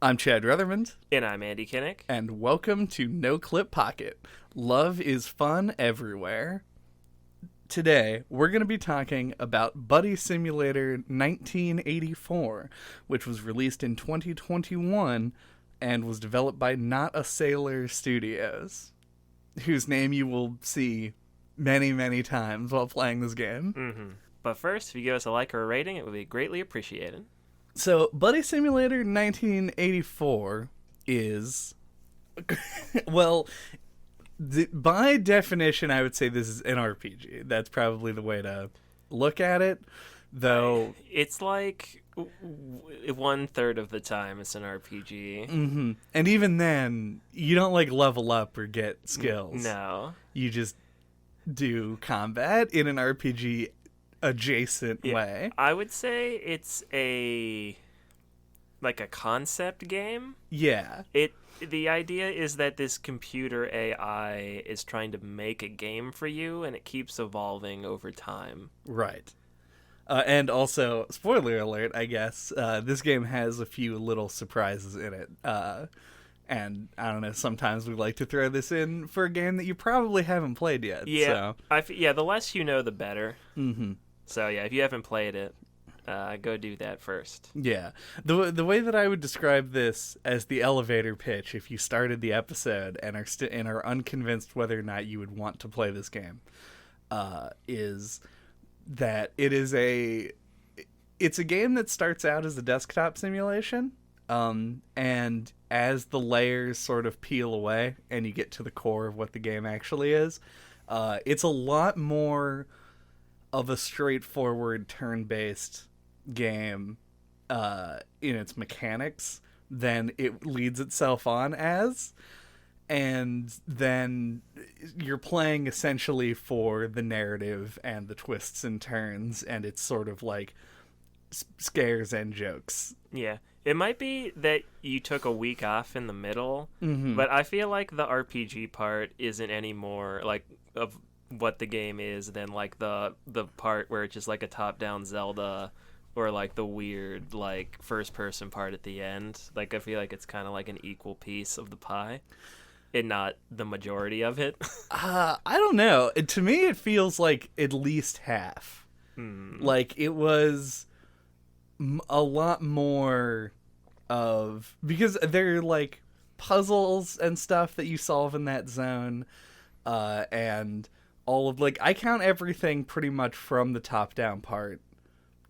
I'm Chad Ruthermond. And I'm Andy Kinnick. And welcome to NOCLIP Pocket. Love is fun everywhere. Today, we're going to be talking about Buddy Simulator 1984, which was released in 2021 and was developed by Not a Sailor Studios, whose name you will see many, many times while playing this game. Mm-hmm. But first, if you give us a like or a rating, it would be greatly appreciated. So, Buddy Simulator 1984 is, well, by definition, I would say this is an RPG. That's probably the way to look at it, though. It's like 1/3 of the time it's an RPG. Mm-hmm. And even then, you don't like level up or get skills. No. You just do combat in an RPG adjacent way. I would say it's a concept game. Yeah. The idea is that this computer AI is trying to make a game for you, and it keeps evolving over time. Right. And also, spoiler alert, I guess, this game has a few little surprises in it. And I don't know, sometimes we like to throw this in for a game that you probably haven't played yet. Yeah, so. The less you know, the better. Mm-hmm. So yeah, if you haven't played it, go do that first. Yeah. The way that I would describe this as the elevator pitch, if you started the episode and are unconvinced whether or not you would want to play this game, is that it's a game that starts out as a desktop simulation, and as the layers sort of peel away and you get to the core of what the game actually is, it's a lot more of a straightforward turn-based game in its mechanics than it leads itself on as. And then you're playing essentially for the narrative and the twists and turns, and it's sort of like scares and jokes. Yeah. It might be that you took a week off in the middle, Mm-hmm. but I feel like the RPG part isn't any more like of what the game is than like the part where it's just like a top-down Zelda, or like the weird like first-person part at the end. Like I feel like it's kind of like an equal piece of the pie, and not the majority of it. I don't know. To me, it feels like at least half. Like it was a lot more of, because there are like puzzles and stuff that you solve in that zone, and all of, like, I count everything pretty much from the top-down part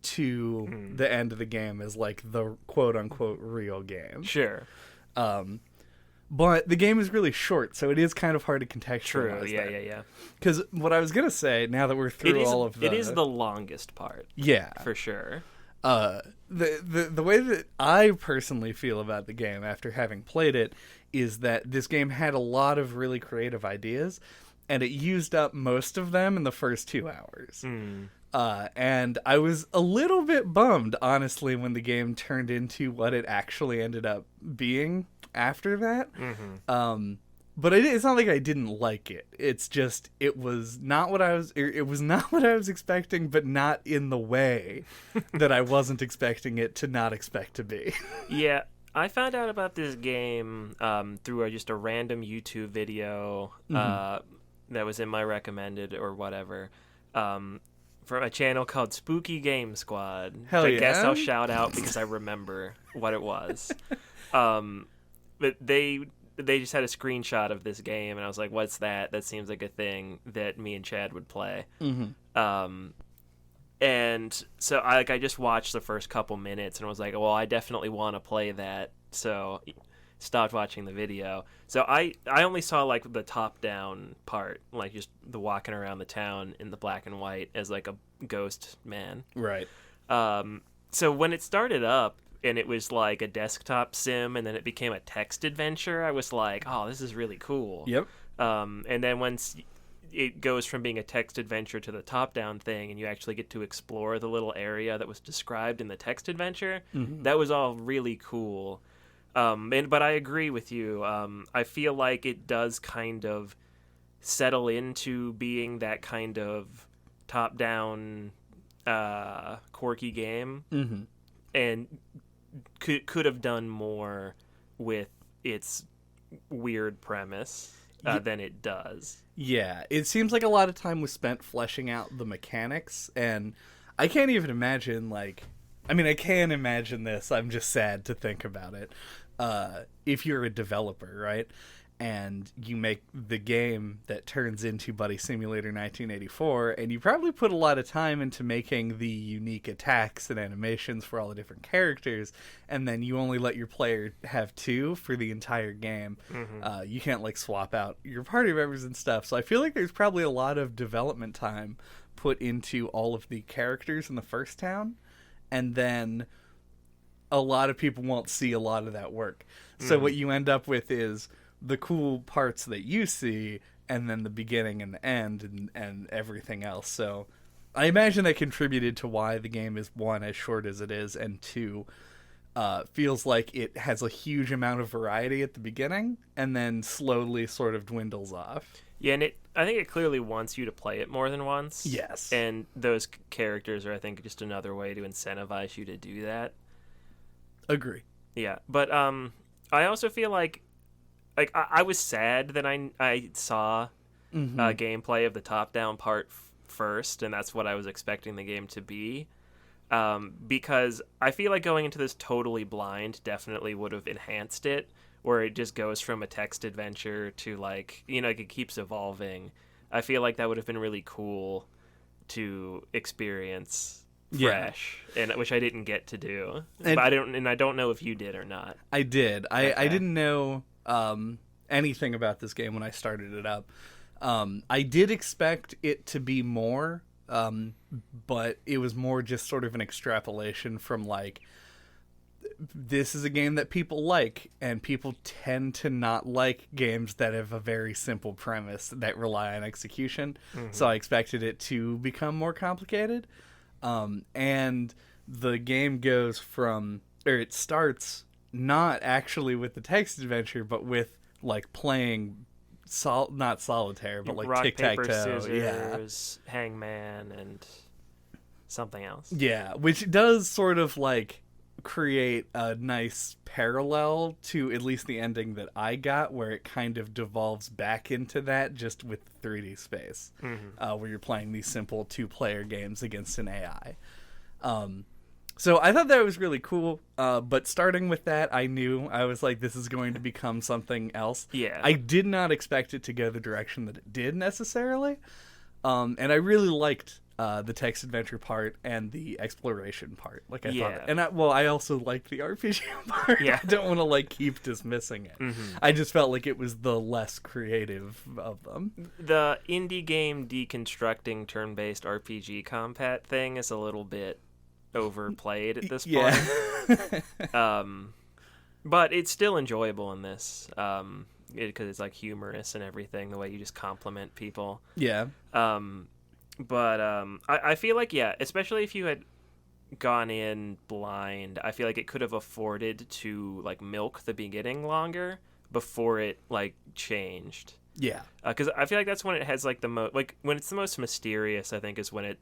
to the end of the game as, like, the quote-unquote real game. Sure. But the game is really short, so it is kind of hard to contextualize. True, yeah. Because what I was going to say, now that we're through all of the... It is the longest part. Yeah. For sure. The way that I personally feel about the game after having played it is that this game had a lot of really creative ideas, and it used up most of them in the first 2 hours. And I was a little bit bummed, honestly, when the game turned into what it actually ended up being after that. But it's not like I didn't like it. It's just, it was not what I was expecting, but not in the way that I wasn't expecting it to not expect to be. Yeah. I found out about this game through just a random YouTube video that was in my recommended or whatever, from a channel called Spooky Game Squad. Hell yeah. I guess I'll shout out because I remember what it was. But they just had a screenshot of this game, and I was like, what's that? That seems like a thing that me and Chad would play. And so I just watched the first couple minutes and was like, well, I definitely want to play that. So stopped watching the video. So I only saw like the top down part, like just the walking around the town in the black and white as like a ghost man. Right. So when it started up and it was like a desktop sim and then it became a text adventure, I was like, oh, this is really cool. Yep. And then once it goes from being a text adventure to the top-down thing, and you actually get to explore the little area that was described in the text adventure. That was all really cool. But I agree with you. I feel like it does kind of settle into being that kind of top-down, quirky game. Mm-hmm. And could have done more with its weird premise than it does. Yeah, it seems like a lot of time was spent fleshing out the mechanics, and I can't even imagine, like, I mean, I can imagine this, I'm just sad to think about it. If you're a developer, right, and you make the game that turns into Buddy Simulator 1984, and you probably put a lot of time into making the unique attacks and animations for all the different characters, and then you only let your player have 2 for the entire game. You can't, like, swap out your party members and stuff, so I feel like there's probably a lot of development time put into all of the characters in the first town, and then a lot of people won't see a lot of that work. So what you end up with is the cool parts that you see, and then the beginning and the end, and everything else. So I imagine that contributed to why the game is, 1, as short as it is, and 2, feels like it has a huge amount of variety at the beginning, and then slowly sort of dwindles off. Yeah, and I think it clearly wants you to play it more than once. Yes. And those characters are, I think, just another way to incentivize you to do that. Agree. Yeah, but I also feel like I was sad that I saw gameplay of the top-down part first, and that's what I was expecting the game to be, because I feel like going into this totally blind definitely would have enhanced it, where it just goes from a text adventure to, like, you know, like, it keeps evolving. I feel like that would have been really cool to experience fresh, and which I didn't get to do. But I don't know if you did or not. I did. I didn't know anything about this game when I started it up. I did expect it to be more, but it was more just sort of an extrapolation from, like, this is a game that people like, and people tend to not like games that have a very simple premise that rely on execution. So I expected it to become more complicated. And the game goes from, or it starts not actually with the text adventure, but with, like, playing not solitaire, but like rock, tic-tac-toe. paper, scissors, hangman, and something else. Yeah, which does sort of, like, create a nice parallel to at least the ending that I got, where it kind of devolves back into that, just with 3D space, where you're playing these simple 2-player games against an AI. So I thought that was really cool, but starting with that, I knew, I was like, this is going to become something else. Yeah. I did not expect it to go the direction that it did, necessarily, and I really liked the text adventure part and the exploration part. Like, I thought, and I also liked the RPG part. Yeah. I don't want to, like, keep dismissing it. I just felt like it was the less creative of them. The indie game deconstructing turn-based RPG combat thing is a little bit overplayed at this point. But it's still enjoyable in this, because it's, like, humorous and everything, the way you just compliment people. Yeah. But I feel like, yeah, especially if you had gone in blind, I feel like it could have afforded to, like, milk the beginning longer before it, like, changed. Yeah. Because I feel like that's when it has, like, the most, like, when it's the most mysterious, I think, is when it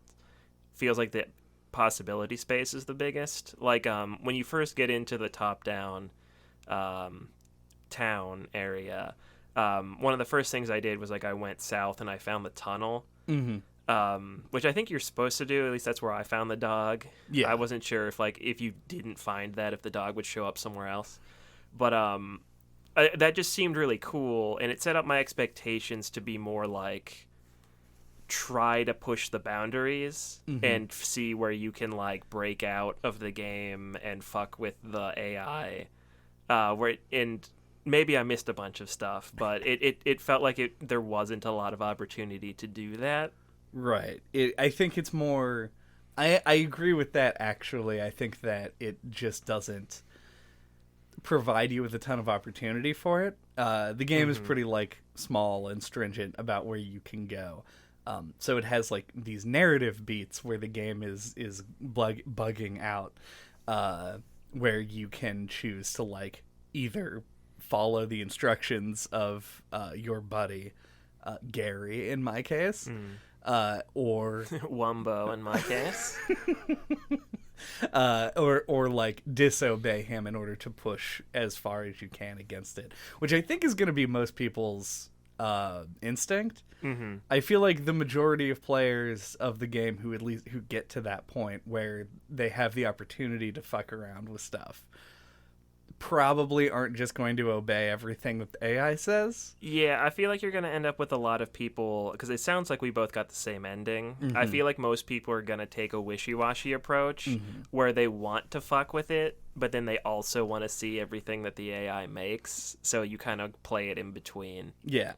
feels like the possibility space is the biggest. Like, when you first get into the top-down town area, one of the first things I did was, like, I went south and I found the tunnel. Which I think you're supposed to do. At least that's where I found the dog. Yeah. I wasn't sure if, like, if you didn't find that, if the dog would show up somewhere else. But that just seemed really cool, and it set up my expectations to be more like, try to push the boundaries and see where you can, like, break out of the game and fuck with the AI. And maybe I missed a bunch of stuff, but it felt like there wasn't a lot of opportunity to do that. Right. I think it's more... I agree with that, actually. I think that it just doesn't provide you with a ton of opportunity for it. The game is pretty, like, small and stringent about where you can go. So it has, like, these narrative beats where the game is bugging out, where you can choose to, like, either follow the instructions of your buddy, Gary, in my case, or... Wumbo, in my case. or like disobey him in order to push as far as you can against it, which I think is going to be most people's instinct. Mm-hmm. I feel like the majority of players of the game who get to that point where they have the opportunity to fuck around with stuff probably aren't just going to obey everything that the AI says. Yeah, I feel like you're going to end up with a lot of people, because it sounds like we both got the same ending. Mm-hmm. I feel like most people are going to take a wishy-washy approach where they want to fuck with it, but then they also want to see everything that the AI makes, so you kind of play it in between. Yeah.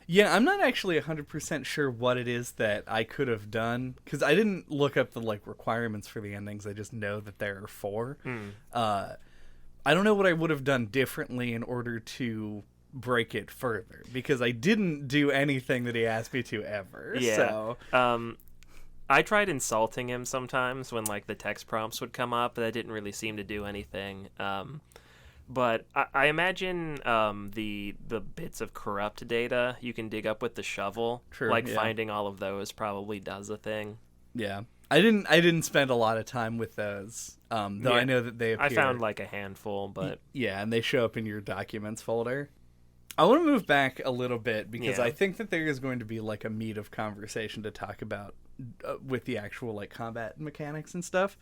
Yeah, I'm not actually 100% sure what it is that I could have done, because I didn't look up the like requirements for the endings. I just know that there are 4. I don't know what I would have done differently in order to break it further, because I didn't do anything that he asked me to ever. Yeah. So. I tried insulting him sometimes when like the text prompts would come up, but that didn't really seem to do anything. But I imagine the bits of corrupt data you can dig up with the shovel, finding all of those probably does a thing. Yeah, I didn't spend a lot of time with those, though I know that they appear. I found like a handful, but yeah, and they show up in your documents folder. I want to move back a little bit because I think that there is going to be like a meat of conversation to talk about with the actual like combat mechanics and stuff.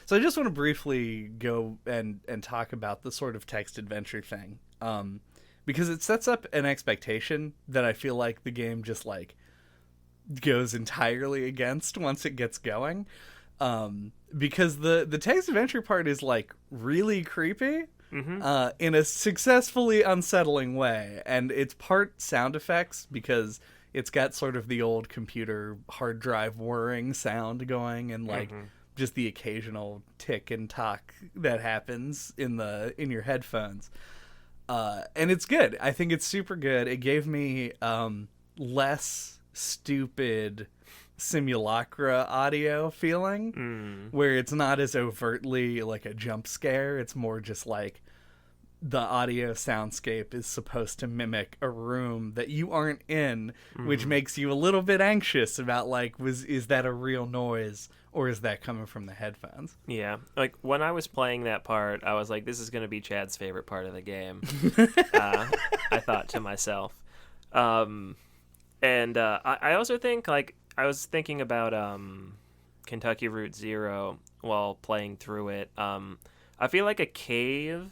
So I just want to briefly go and talk about the sort of text adventure thing, because it sets up an expectation that I feel like the game just like goes entirely against once it gets going, because the text adventure part is like really creepy. In a successfully unsettling way, and it's part sound effects because it's got sort of the old computer hard drive whirring sound going, and like just the occasional tick and talk that happens in your headphones, and it's good. I think it's super good. It gave me less stupid simulacra audio feeling, where it's not as overtly like a jump scare. It's more just like the audio soundscape is supposed to mimic a room that you aren't in, which makes you a little bit anxious about like, is that a real noise or is that coming from the headphones? Yeah, like when I was playing that part, I was like, this is going to be Chad's favorite part of the game. I thought to myself. And I also think like, I was thinking about Kentucky Route Zero while playing through it. I feel like a cave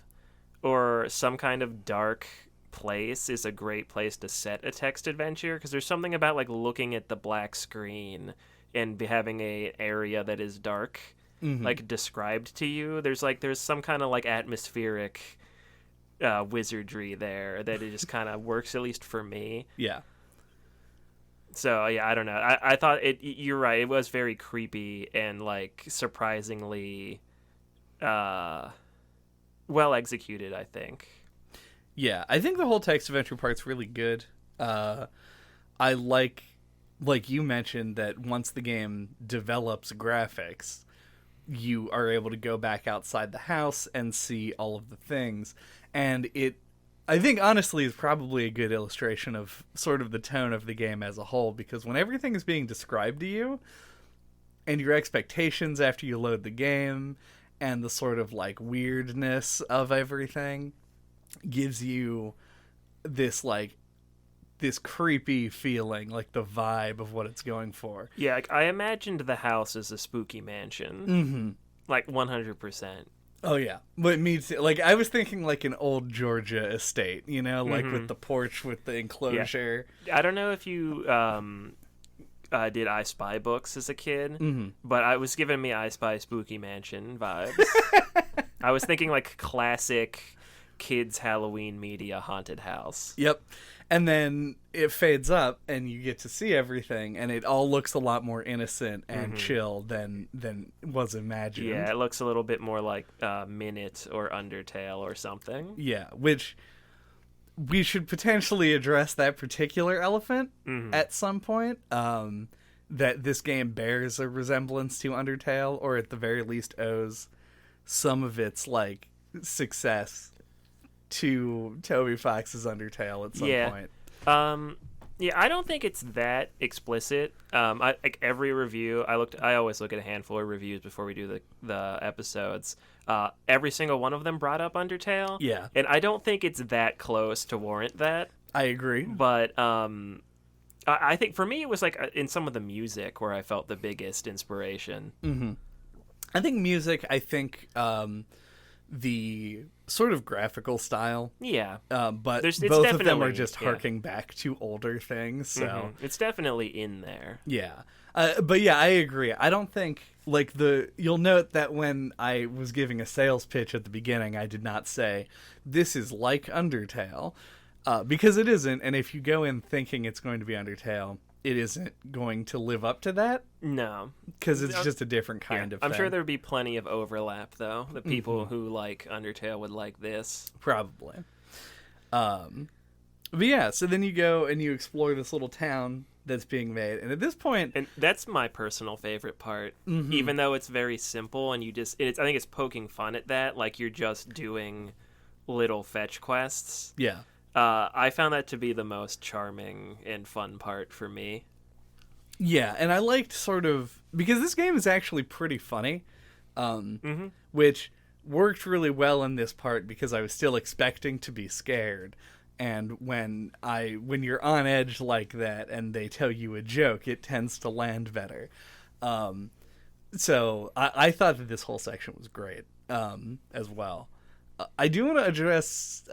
or some kind of dark place is a great place to set a text adventure, because there's something about like looking at the black screen and having a area that is dark like described to you. There's some kind of like atmospheric wizardry there that it just kind of works, at least for me. Yeah. So yeah, I don't know. I thought you're right. It was very creepy and like surprisingly well executed, I think. Yeah, I think the whole text adventure part's really good. I like you mentioned, that once the game develops graphics, you are able to go back outside the house and see all of the things, and it, I think, honestly, is probably a good illustration of sort of the tone of the game as a whole, because when everything is being described to you and your expectations after you load the game and the sort of like weirdness of everything gives you this creepy feeling, like the vibe of what it's going for. Yeah, like, I imagined the house as a spooky mansion. Like 100%. Oh yeah, but me too. Like I was thinking like an old Georgia estate, you know, like with the porch with the enclosure. Yeah. I don't know if you did I Spy books as a kid, but I was giving me I Spy Spooky Mansion vibes. I was thinking like classic kids Halloween media haunted house. Yep. And then it fades up and you get to see everything, and it all looks a lot more innocent and chill than was imagined. Yeah, it looks a little bit more like Minute or Undertale or something. Yeah, which we should potentially address that particular elephant at some point. That this game bears a resemblance to Undertale, or at the very least owes some of its like success to Toby Fox's Undertale at some point. Yeah, I don't think it's that explicit. Like every review, I always look at a handful of reviews before we do the episodes. Every single one of them brought up Undertale. Yeah. And I don't think it's that close to warrant that. I agree. But I think for me, it was like in some of the music where I felt the biggest inspiration. Mm-hmm. I think music, the sort of graphical style. Yeah. But both of them are just harking back to older things. So it's definitely in there. Yeah. But yeah, I agree. I don't think like you'll note that when I was giving a sales pitch at the beginning, I did not say this is like Undertale, because it isn't. And if you go in thinking it's going to be Undertale, it isn't going to live up to that. No, because it's just a different kind of thing. I'm sure there'd be plenty of overlap, though. The people who like Undertale would like this. Probably. But yeah, so then you go and you explore this little town that's being made. And at this point... And that's my personal favorite part. Even though it's very simple and I think it's poking fun at that. Like you're just doing little fetch quests. Yeah. I found that to be the most charming and fun part for me. Yeah, and I liked because this game is actually pretty funny, which worked really well in this part because I was still expecting to be scared. And when you're on edge like that and they tell you a joke, it tends to land better. So I thought that this whole section was great as well. I do want to address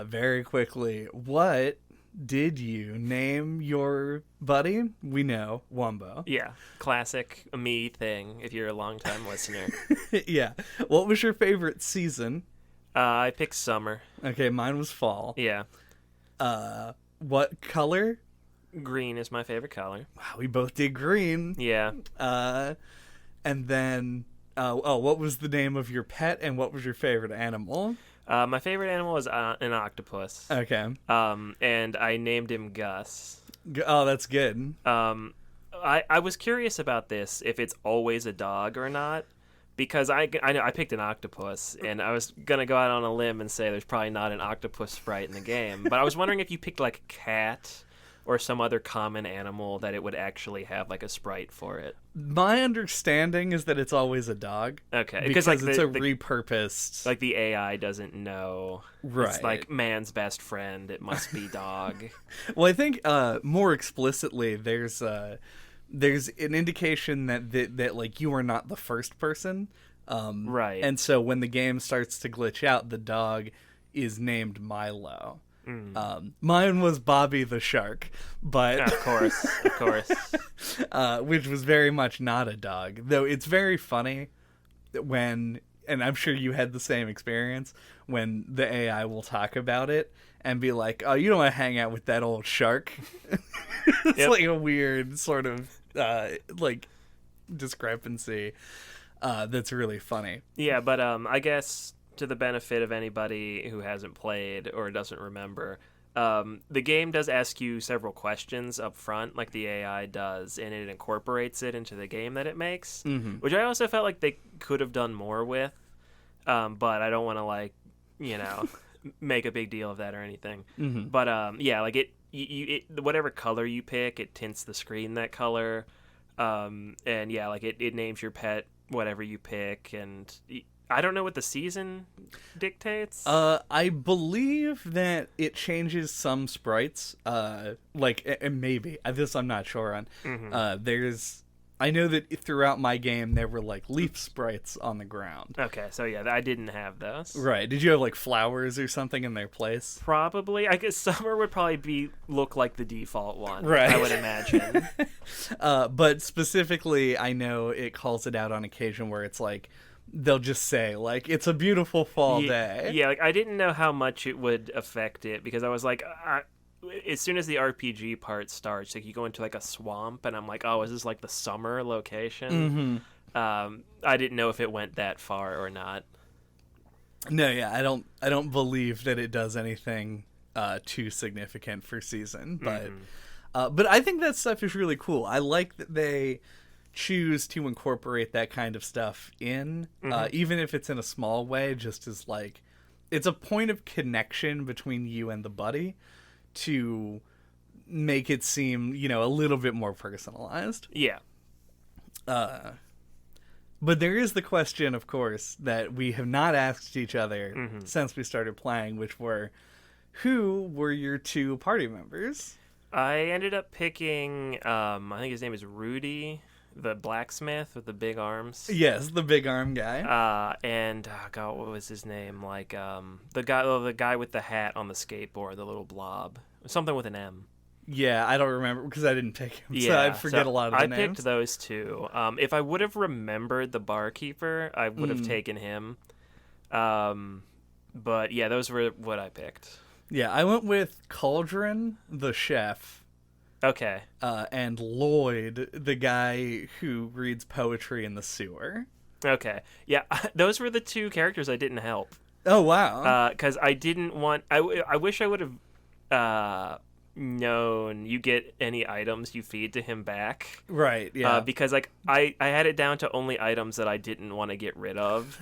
very quickly, what did you name your buddy? We know, Wumbo. Yeah, classic me thing if you're a longtime listener. Yeah. What was your favorite season? I picked summer. Okay, mine was fall. Yeah. What color? Green is my favorite color. Wow, we both did green. Yeah. And then... what was the name of your pet, and what was your favorite animal? My favorite animal is an octopus. Okay. And I named him Gus. Oh, that's good. I was curious about this, if it's always a dog or not, because I know I picked an octopus, and I was going to go out on a limb and say there's probably not an octopus sprite in the game, but I was wondering if you picked like a cat or some other common animal that it would actually have like a sprite for it. My understanding is that it's always a dog. Okay, because like it's repurposed. Like the AI doesn't know. Right. It's like man's best friend. It must be dog. Well, I think more explicitly, there's an indication that like you are not the first person. Right. And so when the game starts to glitch out, the dog is named Milo. Mine was Bobby the Shark, but of course, which was very much not a dog. Though it's very funny when, and I'm sure you had the same experience, when the AI will talk about it and be like, "Oh, you don't want to hang out with that old shark." It's like a weird sort of like discrepancy that's really funny. Yeah, but I guess, to the benefit of anybody who hasn't played or doesn't remember, the game does ask you several questions up front, like the AI does, and it incorporates it into the game that it makes, which I also felt like they could have done more with, but I don't want to make a big deal of that or anything. But yeah, like it whatever color you pick, it tints the screen that color, and yeah, like it names your pet whatever you pick, and I don't know what the season dictates. I believe that it changes some sprites. And maybe this I'm not sure on. I know that throughout my game there were like leaf sprites on the ground. Okay, so yeah, I didn't have those. Right? Did you have like flowers or something in their place? Probably. I guess summer would probably look like the default one. Right. I would imagine. But specifically, I know it calls it out on occasion where it's like, they'll just say, like, it's a beautiful fall day. Yeah, like, I didn't know how much it would affect it, because I was like, as soon as the RPG part starts, like, you go into, like, a swamp, and I'm like, oh, is this, like, the summer location? I didn't know if it went that far or not. No, yeah, I don't believe that it does anything too significant for season, but I think that stuff is really cool. I like that they choose to incorporate that kind of stuff in, even if it's in a small way, just as like it's a point of connection between you and the buddy to make it seem, a little bit more personalized. Yeah. But there is the question, of course, that we have not asked each other since we started playing, which were, who were your 2 party members? I ended up picking, I think his name is Rudy, the blacksmith with the big arms. Yes, the big arm guy. And God, what was his name? Like the guy with the hat on the skateboard, the little blob, something with an M. Yeah, I don't remember because I didn't pick him, so I forget a lot of the names. I picked those 2. If I would have remembered the barkeeper, I would have taken him. But yeah, those were what I picked. Yeah, I went with Cauldron, the chef. Okay. And Lloyd, the guy who reads poetry in the sewer. Okay. Yeah, those were the 2 characters I didn't help. Oh, wow. Because I didn't want... I wish I would have known you get any items you feed to him back. Right, yeah. Because I had it down to only items that I didn't want to get rid of.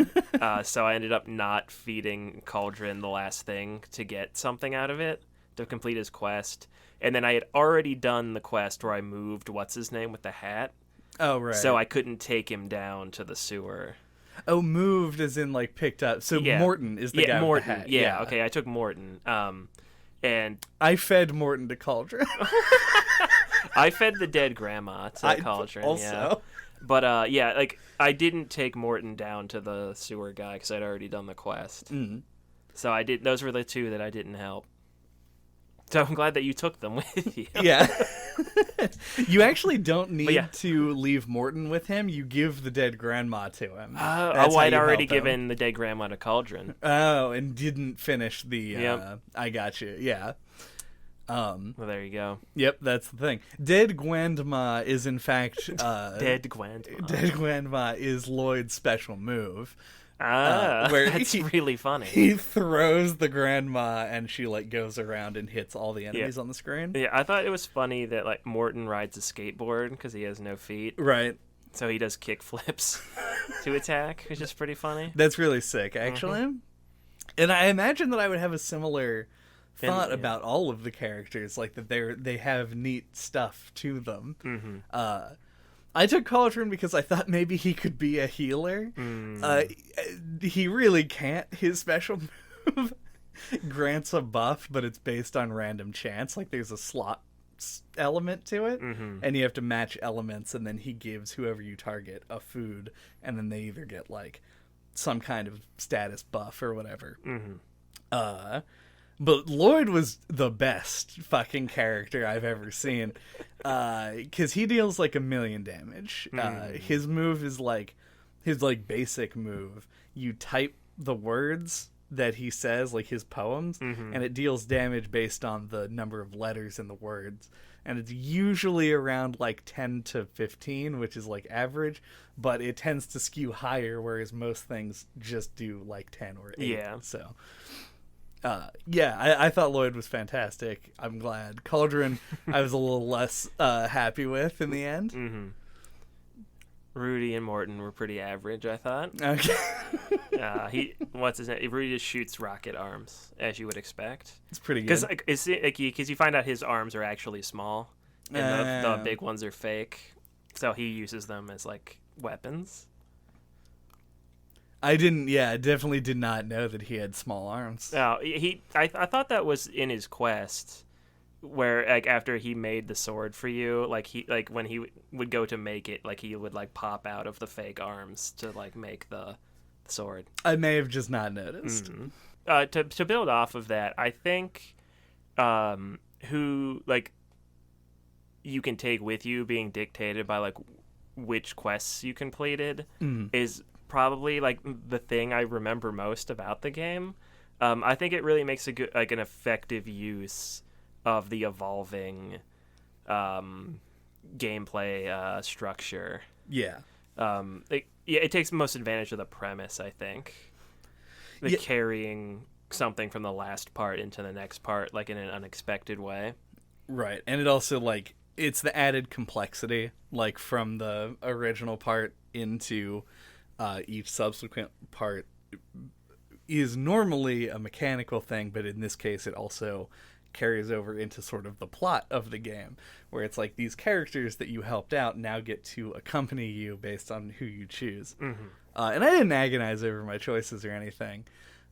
So I ended up not feeding Cauldron the last thing to get something out of it to complete his quest. And then I had already done the quest where I moved what's-his-name with the hat. Oh, right. So I couldn't take him down to the sewer. Oh, moved as in, picked up. So yeah. Morton is the guy with the hat. Yeah, okay, I took Morton. And I fed Morton to Cauldron. I fed the dead grandma to Cauldron, also. Yeah. But, I didn't take Morton down to the sewer guy because I'd already done the quest. Mm. So those were the 2 that I didn't help. So I'm glad that you took them with you. Yeah. You actually don't need to leave Morton with him. You give the dead grandma to him. I'd already given the dead grandma to Cauldron. Oh, and didn't finish the... I got you. Yeah. Well, there you go. Yep, that's the thing. Dead grandma is, in fact... Dead grandma. Dead grandma is Lloyd's special move. Where that's really funny. He throws the grandma and she goes around and hits all the enemies on the screen. Yeah, I thought it was funny that Morton rides a skateboard because he has no feet. Right. So he does kick flips to attack, which is pretty funny. That's really sick, actually. Mm-hmm. And I imagine that I would have a similar thought about all of the characters, that they have neat stuff to them. Mm-hmm. I took Cauldron because I thought maybe he could be a healer. He really can't. His special move grants a buff, but it's based on random chance. There's a slot element to it, and you have to match elements, and then he gives whoever you target a food, and then they either get some kind of status buff or whatever. But Lloyd was the best fucking character I've ever seen, because he deals 1 million damage. His move is his basic move. You type the words that he says, his poems, and it deals damage based on the number of letters in the words. And it's usually around 10 to 15, which is average, but it tends to skew higher, whereas most things just do 10 or 8. Yeah. So... I thought Lloyd was fantastic. I'm glad. Cauldron, I was a little less happy with in the end. Mm-hmm. Rudy and Morton were pretty average, I thought. Okay. What's his name? Rudy just shoots rocket arms, as you would expect. It's pretty good. Because you find out his arms are actually small, and the big ones are fake. So he uses them as weapons. I definitely did not know that he had small arms. No, I thought that was in his quest, where after he made the sword for you, when he would go to make it, he would pop out of the fake arms to make the sword. I may have just not noticed. Mm-hmm. To build off of that, I think who you can take with you being dictated by which quests you completed is probably the thing I remember most about the game. I think it really makes a good an effective use of the evolving gameplay structure. Yeah. It takes most advantage of the premise, I think. Carrying something from the last part into the next part in an unexpected way. Right. And it also it's the added complexity from the original part into each subsequent part is normally a mechanical thing, but in this case it also carries over into sort of the plot of the game, where it's like these characters that you helped out now get to accompany you based on who you choose. And I didn't agonize over my choices or anything.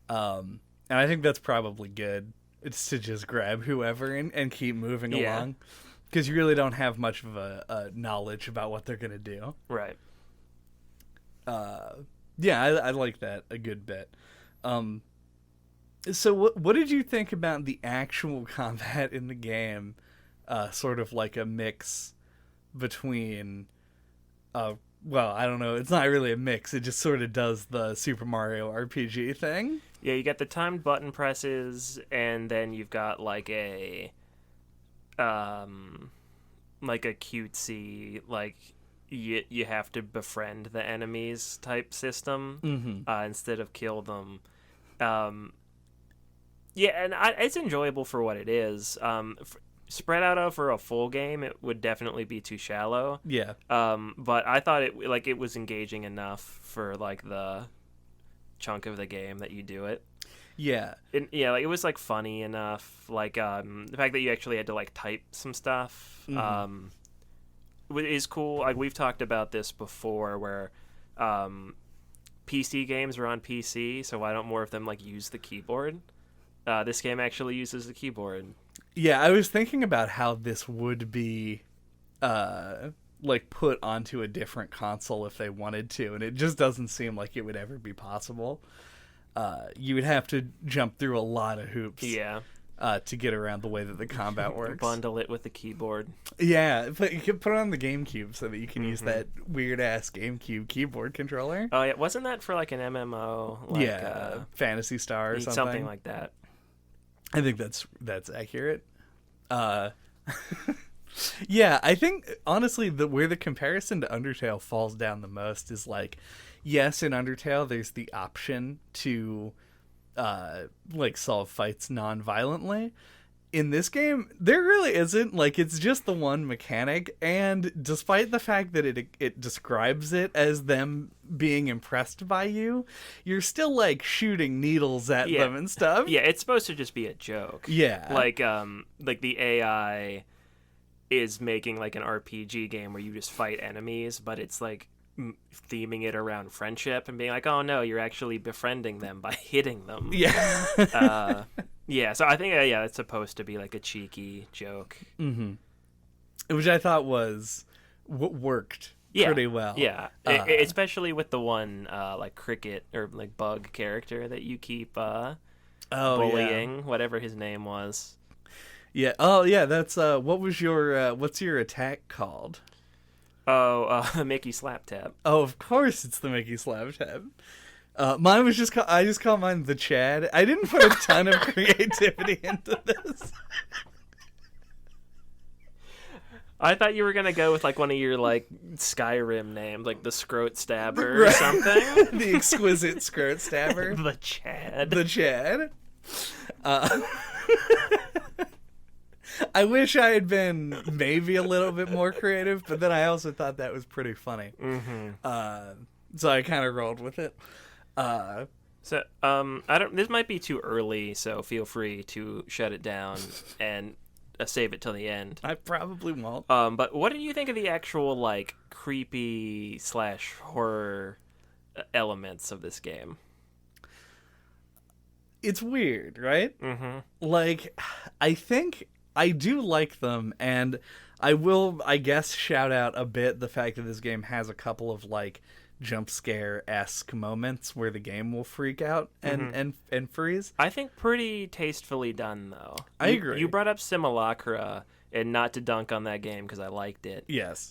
And I think that's probably good. It's to just grab whoever and keep moving along. Because you really don't have much of a knowledge about what they're going to do. Right. Yeah, I like that a good bit. So what did you think about the actual combat in the game? Sort of like a mix between... well, I don't know. It's not really a mix. It just sort of does the Super Mario RPG thing. Yeah, you got the timed button presses, and then you've got like a cutesy, like you have to befriend the enemies type system instead of kill them. Yeah, and it's enjoyable for what it is. Spread out over a full game, it would definitely be too shallow. Yeah. But I thought it was engaging enough for like the chunk of the game that you do it. Yeah. Like it was like funny enough. Like the fact that you actually had to like type some stuff is cool. Like we've talked about this before, where PC games are on PC, so why don't more of them like use the keyboard? This game actually uses the keyboard. Yeah, I was thinking about how this would be like put onto a different console if they wanted to, and it just doesn't seem like it would ever be possible. You would have to jump through a lot of hoops to get around the way that the combat works. Bundle it with the keyboard. Yeah, but you could put it on the GameCube so that you can use that weird-ass GameCube keyboard controller. Oh, yeah. Wasn't that for like an MMO? Like, Phantasy Star or something. Something like that. I think that's accurate. Yeah, I think honestly where the comparison to Undertale falls down the most is like, yes, in Undertale there's the option to like solve fights non-violently. In this game, there really isn't. Like, it's just the one mechanic, and despite the fact that it describes it as them being impressed by you, you're still, like, shooting needles at them and stuff. Yeah, it's supposed to just be a joke. Yeah. Like the AI is making, like, an RPG game where you just fight enemies, but it's, like, theming it around friendship and being like, oh, no, you're actually befriending them by hitting them. Yeah. Yeah, so I think, it's supposed to be like a cheeky joke. Which I thought worked pretty well. Yeah, especially with the one, like, cricket or, like, bug character that you keep bullying, whatever his name was. Yeah, oh, yeah, that's, what's your attack called? Oh, Mickey Slap Tap. Oh, of course it's the Mickey Slap Tap. Mine was I just call mine the Chad. I didn't put a ton of creativity into this. I thought you were going to go with like one of your like Skyrim names, like the Scroat Stabber or something. The exquisite Scroat Stabber. The Chad. The Chad. I wish I had been maybe a little bit more creative, but then I also thought that was pretty funny. So I kind of rolled with it. So I don't. This might be too early, so feel free to shut it down and save it till the end. I probably won't. But what did you think of the actual like creepy / horror elements of this game? It's weird, right? Like, I think I do like them, and I will, I guess, shout out a bit the fact that this game has a couple of like jump scare-esque moments where the game will freak out and freeze. I think pretty tastefully done, though. I agree. You brought up Simulacra, and not to dunk on that game because I liked it. Yes.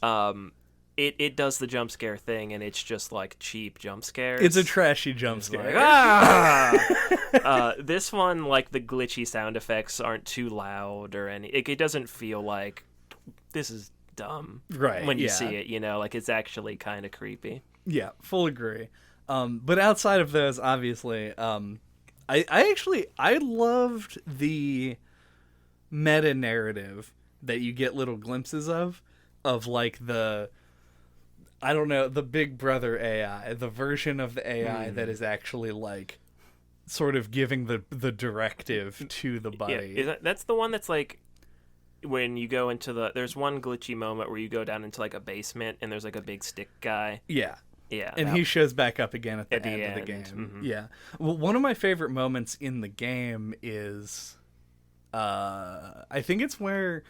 It does the jump scare thing, and it's just like cheap jump scares. It's a trashy jump scare. Like, this one, like the glitchy sound effects aren't too loud or any. It doesn't feel like this is dumb, right? When you see it, you know, like it's actually kind of creepy. Yeah, full agree. But outside of those, obviously, I loved the meta narrative that you get little glimpses of like the Big Brother AI, the version of the AI that is actually like sort of giving the directive to the buddy. Yeah, that's the one that's like when you go into there's one glitchy moment where you go down into like a basement and there's like a big stick guy. Yeah. Yeah. And he shows back up again at the end of the game. Mm-hmm. Yeah. Well, one of my favorite moments in the game is I think it's where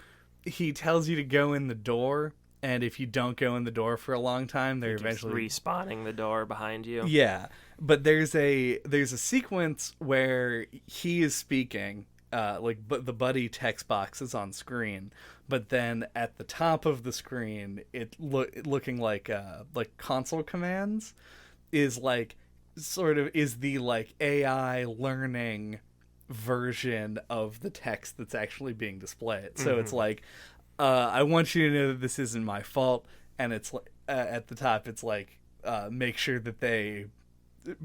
he tells you to go in the door, and if you don't go in the door for a long time, they're eventually respawning the door behind you. Yeah. But there's a sequence where he is speaking, but the buddy text box is on screen, but then at the top of the screen, looking like console commands is like sort of is the like AI learning version of the text that's actually being displayed. So it's like, I want you to know that this isn't my fault, and it's at the top it's like, make sure that they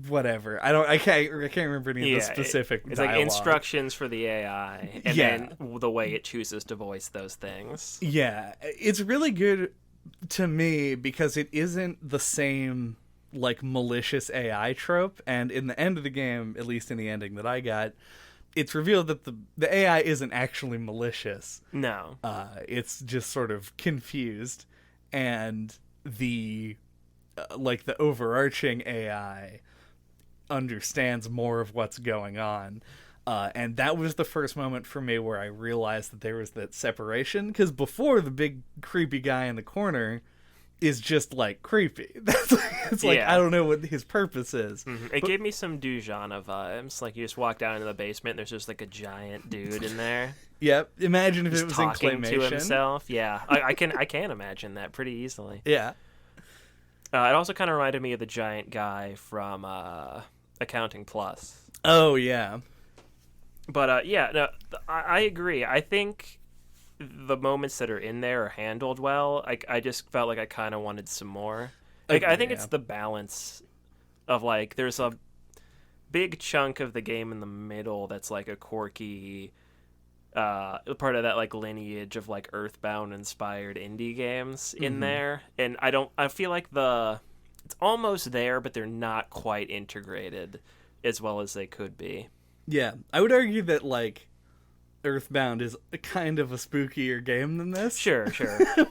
whatever. I can't remember any of the specific it's dialogue. like instructions for the AI, and then the way it chooses to voice those things. Yeah, it's really good to me because it isn't the same like malicious AI trope, and in the end of the game, at least in the ending that I got, it's revealed that the AI isn't actually malicious. No. It's just sort of confused, and the the overarching AI understands more of what's going on. And that was the first moment for me where I realized that there was that separation, because before, the big creepy guy in the corner is just like creepy. It's like, I don't know what his purpose is. Mm-hmm. It gave me some Dujana vibes. Like you just walk down into the basement and there's just like a giant dude in there. Yep. Imagine if it was in talking claymation. to himself. Yeah. I can imagine that pretty easily. Yeah. It also kind of reminded me of the giant guy from Accounting Plus. Oh, yeah. But, I agree. I think the moments that are in there are handled well. I just felt like I kind of wanted some more. Like, I think it's the balance of, like, there's a big chunk of the game in the middle that's, like, a quirky part of that, like, lineage of, like, Earthbound-inspired indie games in there. And I feel like it's almost there, but they're not quite integrated as well as they could be. Yeah. I would argue that, like, Earthbound is kind of a spookier game than this. Sure.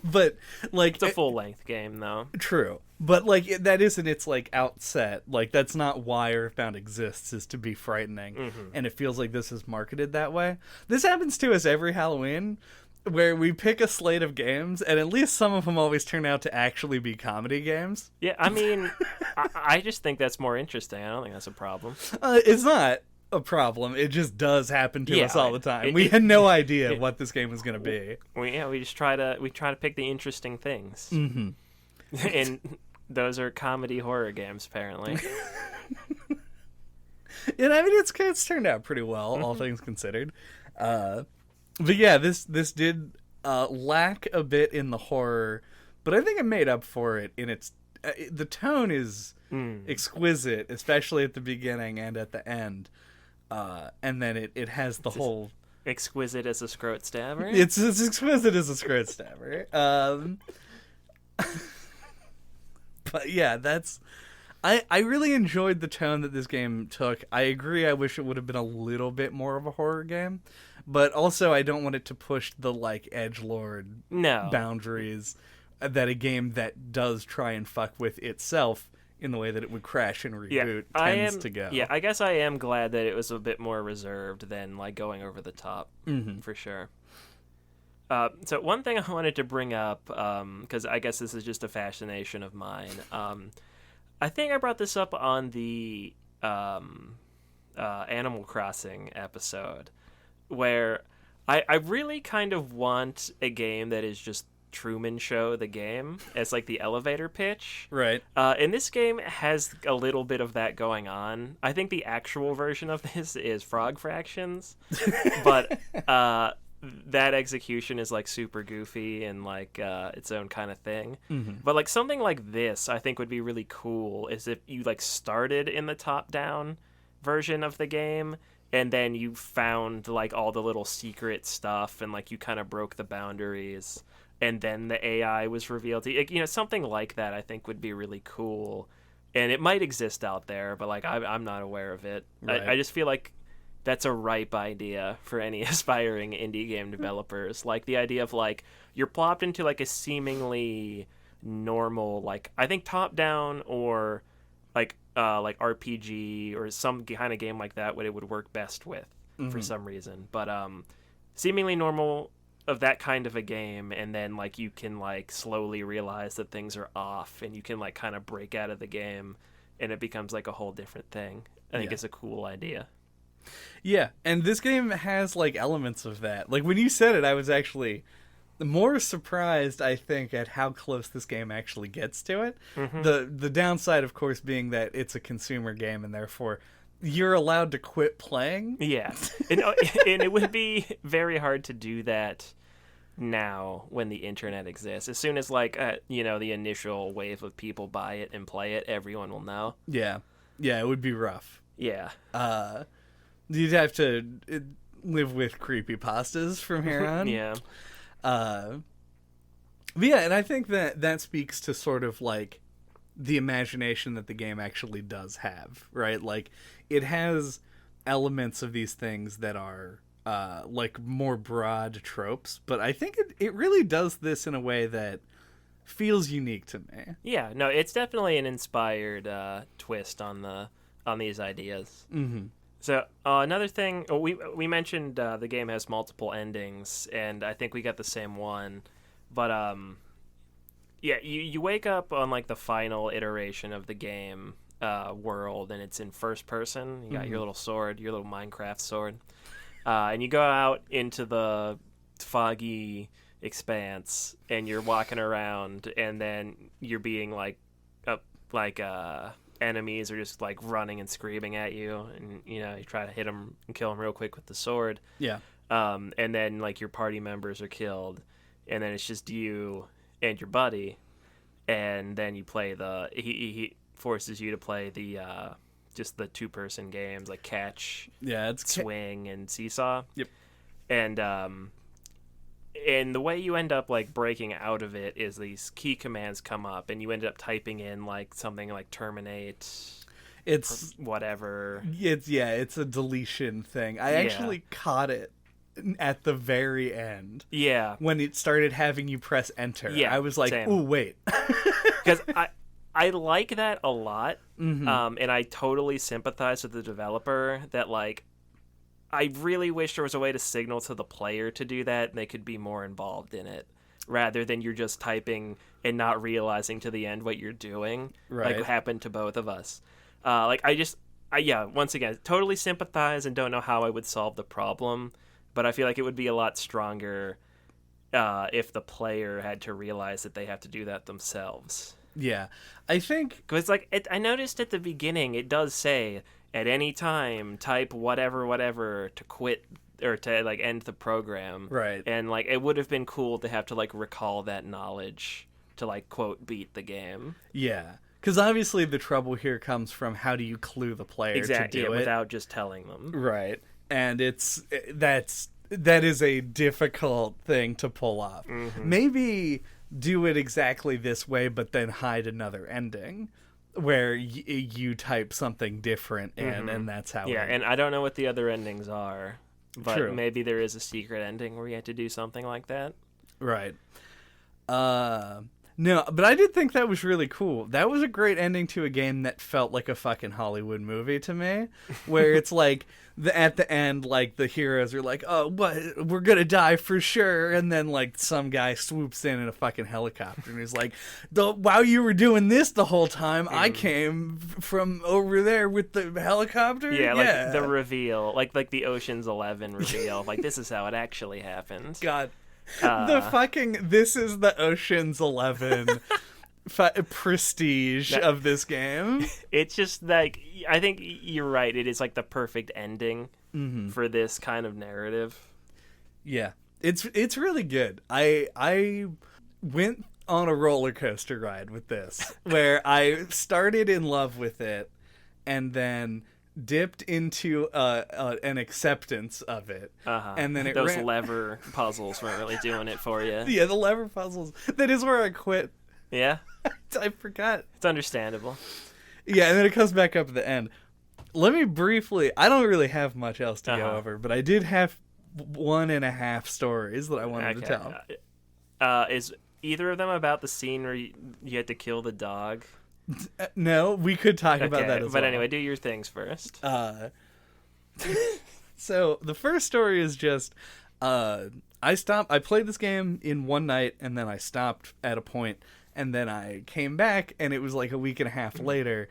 But, like... It's a full-length game, though. True. But, like, that isn't its, like, outset. Like, that's not why Earthbound exists, is to be frightening. Mm-hmm. And it feels like this is marketed that way. This happens to us every Halloween, where we pick a slate of games, and at least some of them always turn out to actually be comedy games. Yeah, I mean, I just think that's more interesting. I don't think that's a problem. It's not a problem. It just does happen to us all the time. We had no idea what this game was going to be. We just try to pick the interesting things. Mm-hmm. And those are comedy horror games, apparently. And I mean, it's turned out pretty well, all things considered. But yeah, this did lack a bit in the horror, but I think it made up for it in its. The tone is exquisite, especially at the beginning and at the end. And then it has the whole... Exquisite as a scrote stabber? It's as exquisite as a scrote stabber. But yeah, that's... I really enjoyed the tone that this game took. I agree, I wish it would have been a little bit more of a horror game. But also, I don't want it to push the, like, edgelord boundaries that a game that does try and fuck with itself in the way that it would crash and reboot tends to go. Yeah, I guess I am glad that it was a bit more reserved than, like, going over the top, for sure. So one thing I wanted to bring up, because I guess this is just a fascination of mine, I think I brought this up on the Animal Crossing episode, where I really kind of want a game that is just Truman Show the game as like the elevator pitch. Right. And this game has a little bit of that going on. I think the actual version of this is Frog Fractions, but that execution is like super goofy and like its own kind of thing. Mm-hmm. But like something like this, I think would be really cool. Is if you like started in the top-down version of the game, and then you found like all the little secret stuff, and like you kind of broke the boundaries. And then the AI was revealed to you. Something like that I think would be really cool and it might exist out there, but like I'm not aware of it. Right. I just feel like that's a ripe idea for any aspiring indie game developers. Like the idea of like you're plopped into like a seemingly normal, like I think top down or like RPG or some kind of game like that, what it would work best with for some reason. But seemingly normal of that kind of a game, and then like you can like slowly realize that things are off, and you can like kind of break out of the game, and it becomes like a whole different thing. I think it's a cool idea. Yeah, and this game has like elements of that. Like when you said it, I was actually more surprised, I think, at how close this game actually gets to it. The downside, of course, being that it's a consumer game, and therefore you're allowed to quit playing. Yeah, and it would be very hard to do that now when the internet exists. As soon as like the initial wave of people buy it and play it, everyone will know. Yeah, it would be rough. Yeah. You'd have to live with creepypastas from here on. Yeah. But yeah, and I think that speaks to sort of like the imagination that the game actually does have, right? Like it has elements of these things that are like more broad tropes, but I think it really does this in a way that feels unique to me. Yeah, no, it's definitely an inspired twist on these ideas. Mm-hmm. So another thing, we mentioned the game has multiple endings, and I think we got the same one. But yeah, you wake up on like the final iteration of the game world, and it's in first person. You got your little sword, your little Minecraft sword, and you go out into the foggy expanse, and you're walking around, and then you're being enemies are just like running and screaming at you, and you try to hit them and kill them real quick with the sword. Yeah. And then like your party members are killed, and then it's just you and your buddy, and then you play he forces you to play the just the 2-person games like catch, swing, and seesaw. Yep. And the way you end up like breaking out of it is these key commands come up, and you end up typing in like something like terminate. It's whatever. It's a deletion thing. I actually caught it at the very end. Yeah. When it started having you press enter. Yeah. I was like, same. "Ooh, wait." Because I like that a lot. Mm-hmm. And I totally sympathize with the developer that like I really wish there was a way to signal to the player to do that, and they could be more involved in it, rather than you're just typing and not realizing to the end what you're doing, right. like happened to both of us. Once again, totally sympathize and don't know how I would solve the problem, but I feel like it would be a lot stronger if the player had to realize that they have to do that themselves. Yeah, I think... Because I noticed at the beginning, it does say... At any time, type whatever to quit or to like end the program. Right. And like it would have been cool to have to like recall that knowledge to like quote beat the game. Yeah. Because obviously the trouble here comes from how do you clue the player to do it without just telling them. Right. And that is a difficult thing to pull off. Mm-hmm. Maybe do it exactly this way, but then hide another ending. Where you type something different and that's how. Yeah, and I don't know what the other endings are, but True. Maybe there is a secret ending where you have to do something like that. Right. No, but I did think that was really cool. That was a great ending to a game that felt like a fucking Hollywood movie to me, where it's like at the end, like the heroes are like, "Oh, what? We're gonna die for sure," and then like some guy swoops in a fucking helicopter and he's like, "While you were doing this the whole time, I came from over there with the helicopter." Yeah, like the reveal, like the Ocean's 11 reveal, like this is how it actually happened. God. This is the Ocean's 11 prestige of this game. It's just like, I think you're right. It is like the perfect ending for this kind of narrative. Yeah, it's really good. I went on a roller coaster ride with this, where I started in love with it, and then dipped into an acceptance of it, and then those lever puzzles weren't really doing it for you. Yeah, the lever puzzles. That is where I quit. Yeah, I forgot. It's understandable. Yeah, and then it comes back up at the end. Let me briefly, I don't really have much else to go over, but I did have 1.5 stories that I wanted to tell. Is either of them about the scene where you had to kill the dog? No, we could talk about that as well. But anyway, do your things first. So the first story is just, I played this game in one night, and then I stopped at a point, and then I came back, and it was like a week and a half later,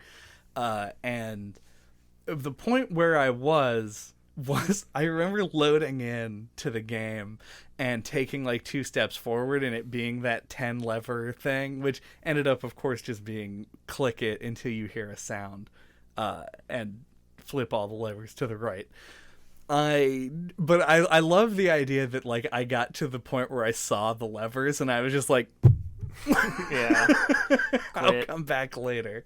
and the point where I was I remember loading in to the game and taking like 2 steps forward and it being that 10 lever thing, which ended up, of course, just being click it until you hear a sound, and flip all the levers to the right. I love the idea that like I got to the point where I saw the levers and I was just like, yeah, I'll come back later.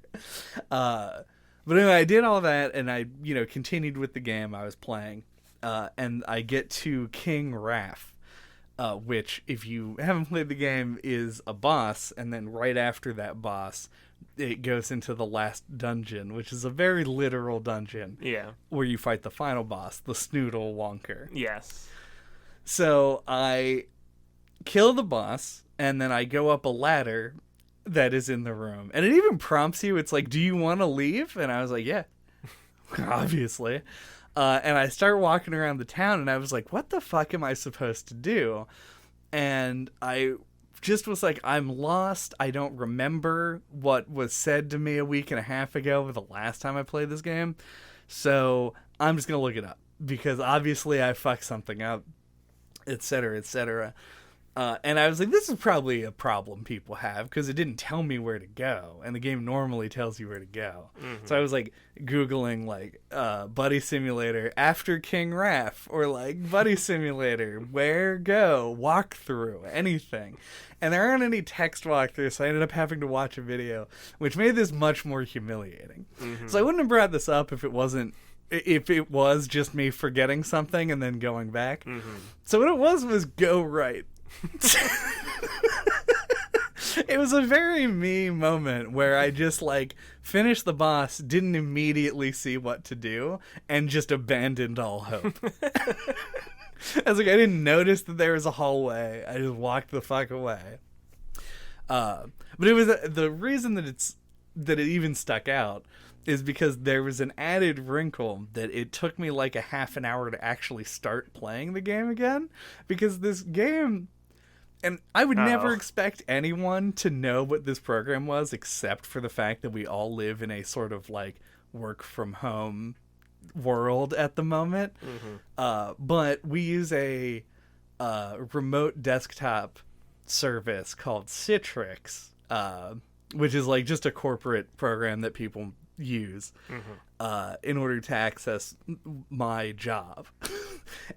But anyway, I did all that, and I, continued with the game I was playing, and I get to King Wrath, which, if you haven't played the game, is a boss, and then right after that boss, it goes into the last dungeon, which is a very literal dungeon. Yeah. Where you fight the final boss, the Snoodle Wonker. Yes. So I kill the boss, and then I go up a ladder that is in the room, and it even prompts you. It's like, do you want to leave? And I was like, yeah, obviously. And I start walking around the town, and I was like, what the fuck am I supposed to do? And I just was like, I'm lost. I don't remember what was said to me a week and a half ago the last time I played this game, so I'm just gonna look it up, because obviously I fucked something up, etc., etc. And I was like, this is probably a problem people have, because it didn't tell me where to go, and the game normally tells you where to go. Mm-hmm. So I was like Googling like Buddy Simulator after King Wrath, or like Buddy Simulator where go, walkthrough, anything. And there aren't any text walkthroughs, so I ended up having to watch a video, which made this much more humiliating. Mm-hmm. So I wouldn't have brought this up if it was just me forgetting something and then going back. Mm-hmm. So what it was go right. It was a very me moment where I just like finished the boss, didn't immediately see what to do, and just abandoned all hope. I was like, I didn't notice that there was a hallway. I just walked the fuck away. But it was the reason that it even stuck out is because there was an added wrinkle that it took me like a half an hour to actually start playing the game again, because this game. And I would never expect anyone to know what this program was, except for the fact that we all live in a sort of like work from home world at the moment. Mm-hmm. But we use a remote desktop service called Citrix, which is like just a corporate program that people use in order to access my job.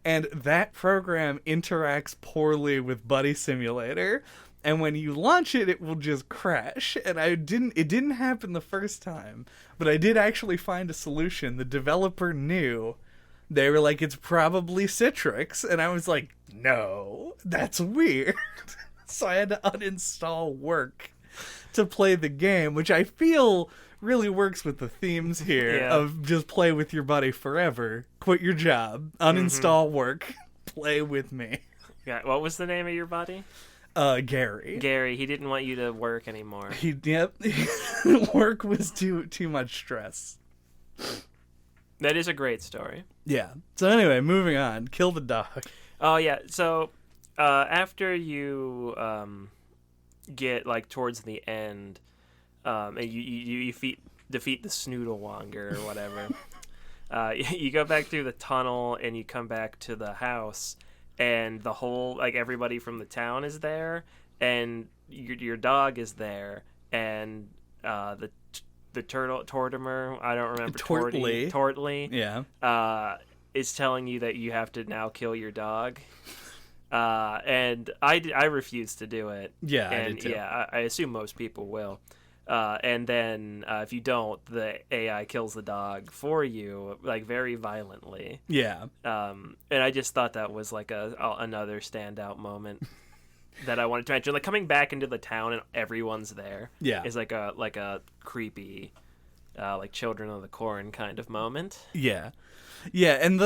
And that program interacts poorly with Buddy Simulator, and when you launch it, it will just crash. And it didn't happen the first time, but I did actually find a solution. The developer knew. They were like, it's probably Citrix, and I was like, no, that's weird. So I had to uninstall Work to play the game, which I feel really works with the themes here of just play with your buddy forever, quit your job, uninstall Work, play with me. Yeah, what was the name of your buddy? Gary. Gary, he didn't want you to work anymore. Work was too much stress. That is a great story. Yeah. So anyway, moving on. Kill the dog. Oh yeah. So after you get like towards the end, and you defeat the Snoodlewonger or whatever. You go back through the tunnel and you come back to the house, and the whole like everybody from the town is there, and your dog is there, and the Tortimer, I don't remember, Tortley, yeah, is telling you that you have to now kill your dog. And I refuse to do it. Yeah, and I did too. Yeah, I assume most people will. And then if you don't, the AI kills the dog for you, like very violently. Yeah. And I just thought that was like another standout moment that I wanted to mention. Like coming back into the town and everyone's there. Yeah. Is like a creepy like Children of the Corn kind of moment. Yeah. Yeah, and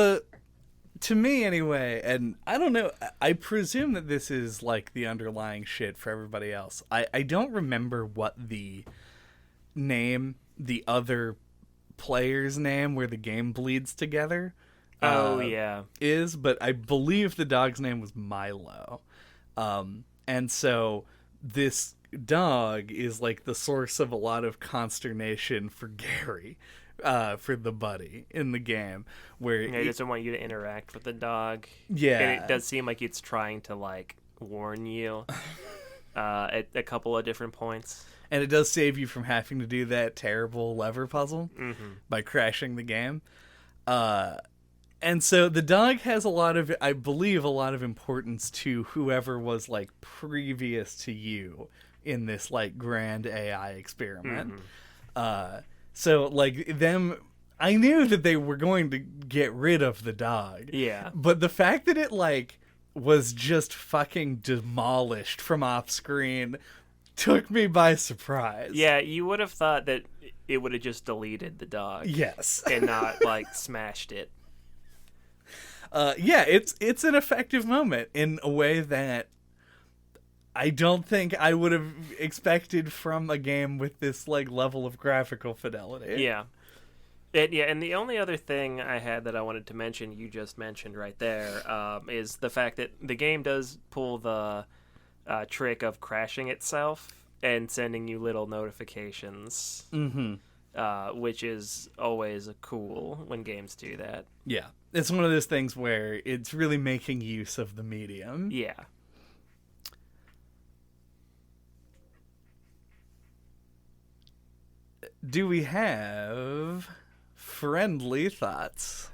to me anyway, and I don't know, I presume that this is like the underlying shit for everybody else. I don't remember what the other player's name where the game bleeds together is, but I believe the dog's name was Milo. And so this dog is like the source of a lot of consternation for Gary, for the buddy in the game, where he doesn't want you to interact with the dog. Yeah, and it does seem like it's trying to like warn you at a couple of different points. And it does save you from having to do that terrible lever puzzle by crashing the game. And so the dog has I believe, a lot of importance to whoever was like previous to you in this like grand AI experiment. So like I knew that they were going to get rid of the dog. Yeah. But the fact that it like was just fucking demolished from off screen took me by surprise. Yeah, you would have thought that it would have just deleted the dog. Yes. And not like smashed it. Yeah, it's an effective moment in a way that I don't think I would have expected from a game with this like level of graphical fidelity. Yeah. And the only other thing I had that I wanted to mention, you just mentioned right there, is the fact that the game does pull the trick of crashing itself and sending you little notifications, which is always cool when games do that. Yeah. It's one of those things where it's really making use of the medium. Yeah. Do we have friendly thoughts?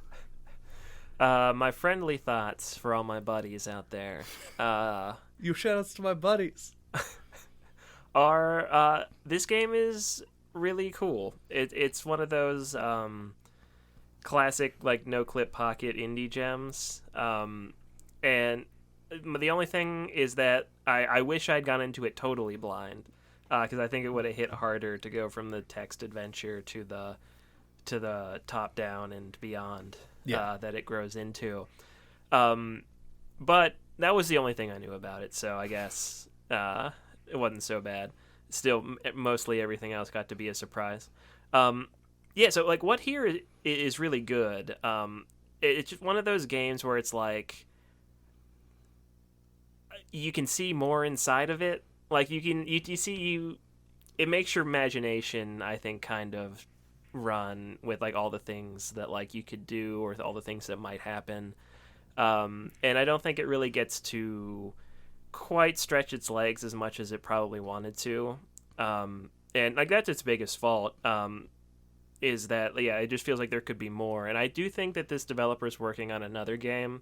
My friendly thoughts for all my buddies out there. You shout-outs to my buddies. Are this game is really cool. It's one of those classic like NOCLIP pocket indie gems. And the only thing is that I wish I'd gone into it totally blind, because I think it would have hit harder to go from the text adventure to the top down and beyond that it grows into. But that was the only thing I knew about it, so I guess it wasn't so bad. Still, mostly everything else got to be a surprise. Yeah, so like what here is really good. It's just one of those games where it's like you can see more inside of it. Like it makes your imagination, I think, kind of run with like all the things that like you could do or all the things that might happen. And I don't think it really gets to quite stretch its legs as much as it probably wanted to. And like that's its biggest fault. Is that it just feels like there could be more, and I do think that this developer is working on another game,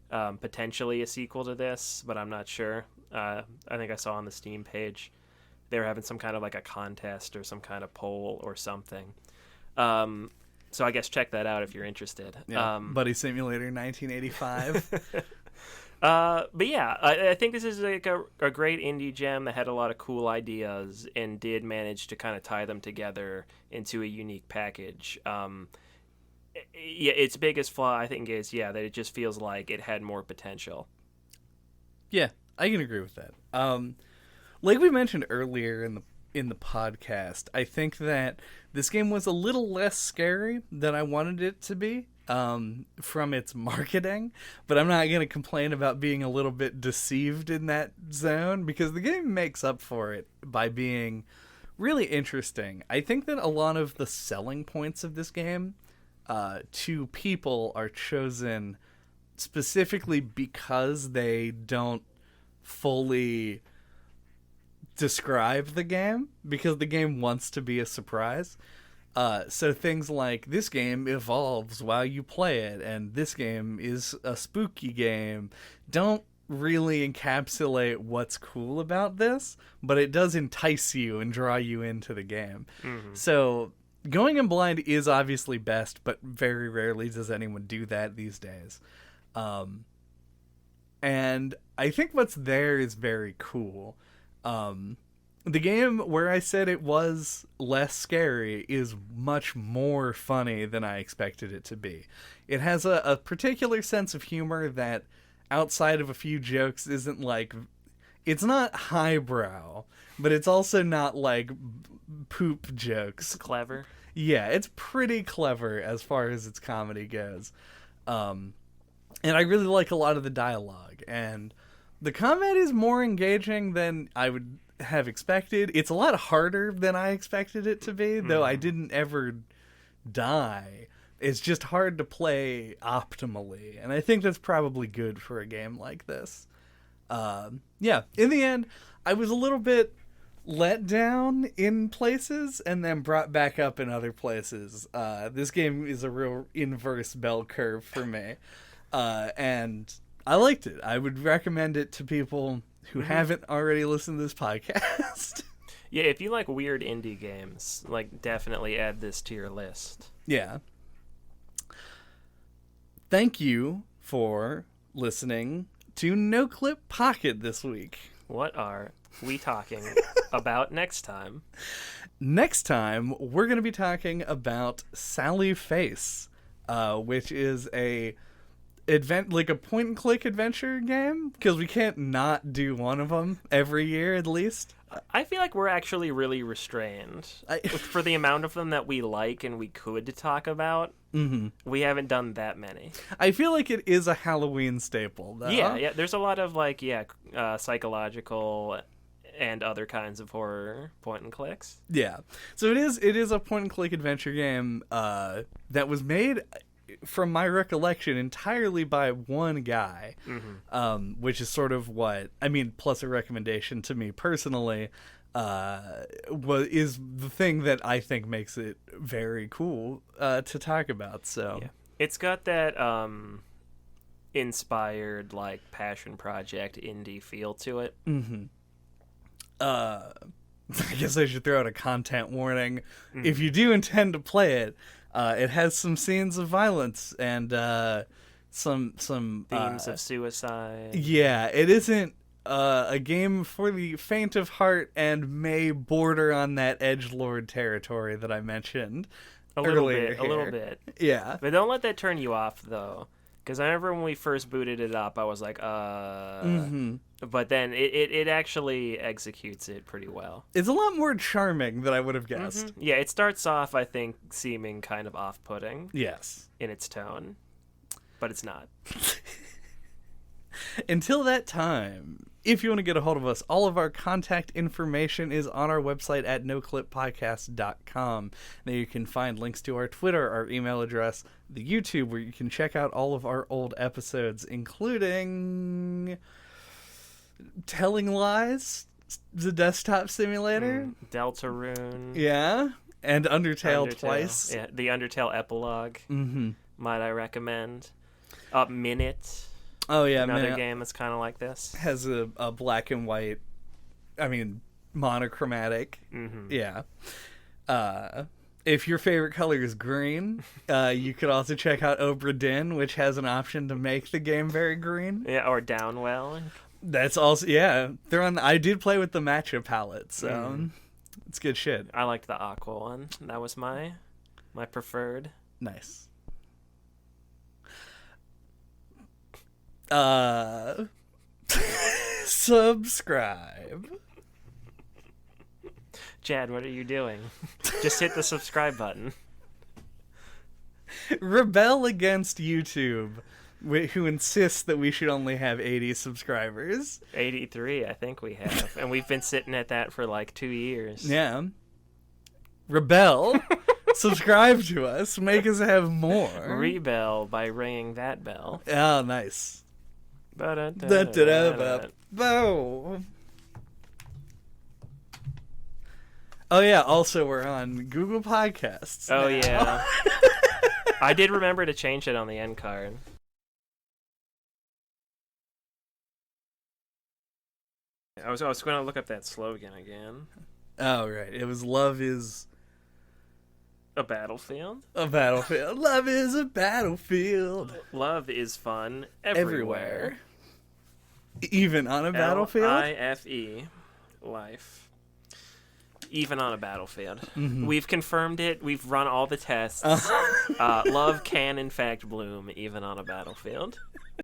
potentially a sequel to this, but I'm not sure. I think I saw on the Steam page they were having some kind of like a contest or some kind of poll or something. So I guess check that out if you're interested. Yeah, Buddy Simulator 1985. But yeah, I think this is like a great indie gem that had a lot of cool ideas and did manage to kind of tie them together into a unique package. Its biggest flaw, I think, is that it just feels like it had more potential. Yeah, I can agree with that. Like we mentioned earlier in the podcast, I think that this game was a little less scary than I wanted it to be. From its marketing, but I'm not going to complain about being a little bit deceived in that zone, because the game makes up for it by being really interesting. I think that a lot of the selling points of this game to people are chosen specifically because they don't fully describe the game, because the game wants to be a surprise. So things like, this game evolves while you play it, and this game is a spooky game, don't really encapsulate what's cool about this, but it does entice you and draw you into the game. So going in blind is obviously best, but very rarely does anyone do that these days. And I think what's there is very cool. The game where I said it was less scary is much more funny than I expected it to be. It has a particular sense of humor that, outside of a few jokes, isn't like... It's not highbrow, but it's also not like poop jokes. It's clever. Yeah, it's pretty clever as far as its comedy goes. And I really like a lot of the dialogue. And the combat is more engaging than I would have expected. It's a lot harder than I expected it to be, though I didn't ever die. It's just hard to play optimally, and I think that's probably good for a game like this. Yeah, in the end, I was a little bit let down in places and then brought back up in other places. This game is a real inverse bell curve for me, and I liked it. I would recommend it to people who haven't already listened to this podcast. Yeah, if you like weird indie games, like, definitely add this to your list. Yeah. Thank you for listening to NoClip Pocket this week. What are we talking about next time? Next time, we're going to be talking about Sally Face, which is a point-and-click adventure game, because we can't not do one of them every year at least. I feel like we're actually really restrained. For the amount of them that we like and we could talk about, we haven't done that many. I feel like it is a Halloween staple, though. Yeah, there's a lot of, like, psychological and other kinds of horror point-and-clicks. Yeah. So it is a point-and-click adventure game that was made, from my recollection, entirely by one guy, which is sort of what, I mean, plus a recommendation to me personally, is the thing that I think makes it very cool to talk about. So yeah. It's got that inspired, like, passion project indie feel to it. I guess I should throw out a content warning. If you do intend to play it, it has some scenes of violence and some themes of suicide. Yeah, it isn't a game for the faint of heart and may border on that edgelord territory that I mentioned earlier. A little bit. Yeah. But don't let that turn you off, though. Because I remember when we first booted it up, I was like, But then it actually executes it pretty well. It's a lot more charming than I would have guessed. Yeah, it starts off, I think, seeming kind of off-putting. Yes. In its tone. But it's not. Until that time, if you want to get a hold of us, all of our contact information is on our website at noclippodcast.com. There you can find links to our Twitter, our email address, the YouTube, where you can check out all of our old episodes, including Telling Lies, the desktop simulator, Deltarune. Yeah, and Undertale twice. Yeah, the Undertale epilogue. Might I recommend? Minute. Oh yeah, another game that's kind of like this. Has a black and white, I mean, monochromatic. Yeah. If your favorite color is green, you could also check out Obra Dinn, which has an option to make the game very green. Yeah, or Downwell. That's also, yeah. They're on. I did play with the matcha palette, so it's good shit. I liked the aqua one. That was my preferred. Nice. Subscribe. Chad, what are you doing? Just hit the subscribe button. Rebel against YouTube, who insists that we should only have 80 subscribers. 83, I think we have. And we've been sitting at that for like 2 years. Yeah. Rebel. Subscribe to us. Make us have more. Rebel by ringing that bell. Oh, nice. Bow. Oh yeah, also we're on Google Podcasts. Oh now. yeah. I did remember to change it on the end card. I was going to look up that slogan again. Oh right, it was "Love is a battlefield." A battlefield. Love is a battlefield. Love is fun everywhere. Even on a battlefield. LIFE. Life. Even on a battlefield. Mm-hmm. We've confirmed it. We've run all the tests. Love can, in fact, bloom even on a battlefield.